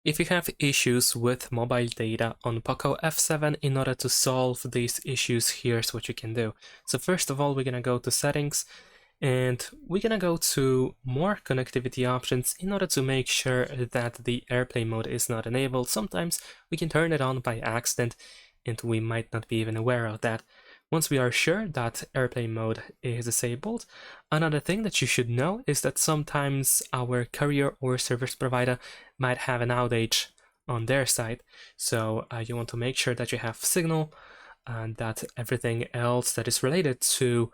If you have issues with mobile data on POCO F7, in order to solve these issues, here's what you can do. So first of all, we're gonna go to settings and we're gonna go to more connectivity options in order to make sure that the airplane mode is not enabled. Sometimes we can turn it on by accident and we might not be even aware of that. Once we are sure that airplane mode is disabled, another thing that you should know is that sometimes our carrier or service provider might have an outage on their side. So you want to make sure that you have signal and that everything else that is related to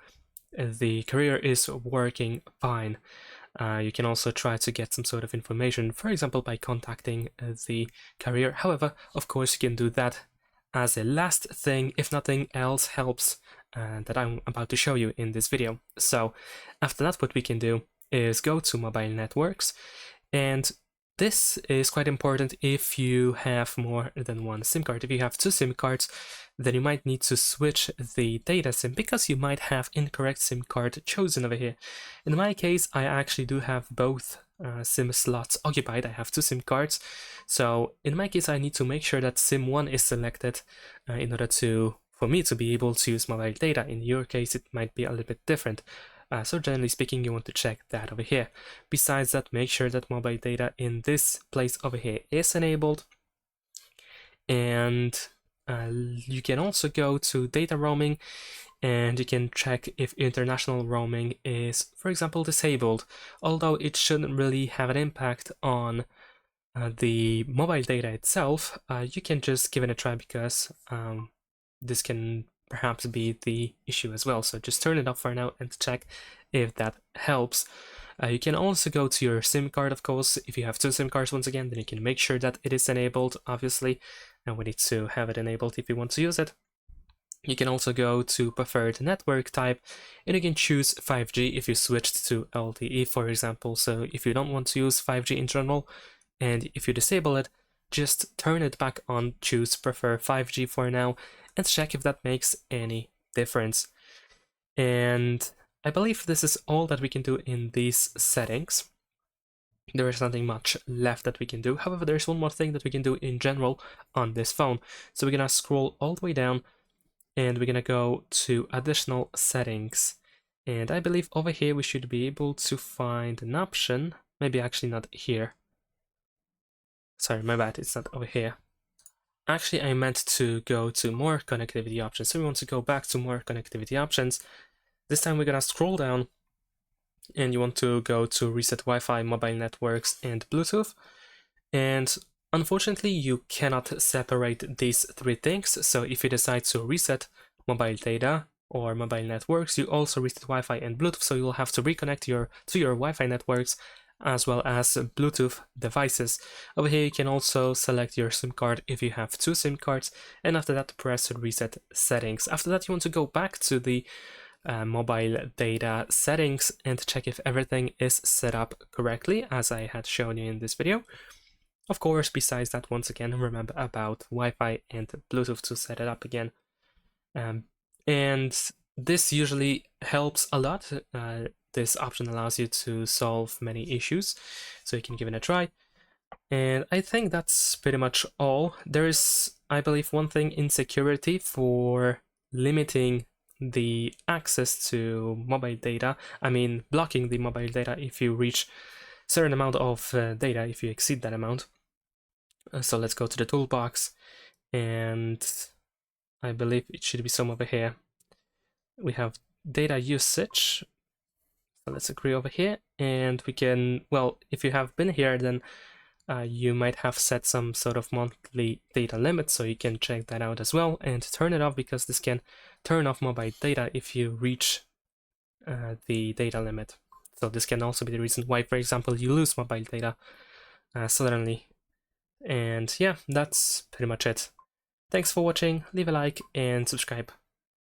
the carrier is working fine. You can also try to get some sort of information, for example, by contacting the carrier. However, of course, you can do that as a last thing if nothing else helps that I'm about to show you in this video. So after that, what we can do is go to mobile networks, and this is quite important if you have more than one SIM card. If you have two SIM cards, then you might need to switch the data SIM because you might have incorrect SIM card chosen over here. In my case, I actually do have both SIM slots occupied. I have two SIM cards. So in my case, I need to make sure that SIM 1 is selected in order for me to be able to use mobile data. In your case, it might be a little bit different. So generally speaking, you want to check that over here. Besides that, make sure that mobile data in this place over here is enabled. And you can also go to data roaming and you can check if international roaming is, for example, disabled. Although it shouldn't really have an impact on the mobile data itself, you can just give it a try because this can perhaps be the issue as well. So just turn it off for now and check if that helps. You can also go to your SIM card, of course. If you have two SIM cards, once again, then you can make sure that it is enabled, obviously, and we need to have it enabled if you want to use it. You can also go to preferred network type, and you can choose 5G if you switched to LTE, for example. So if you don't want to use 5G in general, and if you disable it, just turn it back on, choose prefer 5G for now, and check if that makes any difference. And I believe this is all that we can do in these settings. There is nothing much left that we can do. However, there's one more thing that we can do in general on this phone. So we're gonna scroll all the way down and we're gonna go to additional settings. And I believe over here we should be able to find an option, maybe actually not here. Sorry, my bad, it's not over here. Actually, I meant to go to more connectivity options. So we want to go back to more connectivity options. This time we're gonna scroll down and you want to go to reset Wi-Fi, mobile networks, and Bluetooth. And unfortunately, you cannot separate these three things. So if you decide to reset mobile data or mobile networks, you also reset Wi-Fi and Bluetooth. So you'll have to reconnect to your Wi-Fi networks as well as Bluetooth devices. Over here, you can also select your SIM card if you have two SIM cards, and after that, press reset settings. After that, you want to go back to the mobile data settings and check if everything is set up correctly, as I had shown you in this video. Of course, besides that, once again, remember about Wi-Fi and Bluetooth to set it up again. And this usually helps a lot. This option allows you to solve many issues, so you can give it a try. And I think that's pretty much all. There is, I believe, one thing in security for limiting the access to mobile data. I mean, blocking the mobile data if you reach a certain amount of data, if you exceed that amount. So let's go to the toolbox, and I believe it should be some over here. We have data usage. So let's agree over here, and we can, well, if you have been here, then you might have set some sort of monthly data limit, so you can check that out as well and turn it off, because this can turn off mobile data if you reach the data limit. So this can also be the reason why, for example, you lose mobile data suddenly. And yeah, that's pretty much it. Thanks for watching, leave a like and subscribe.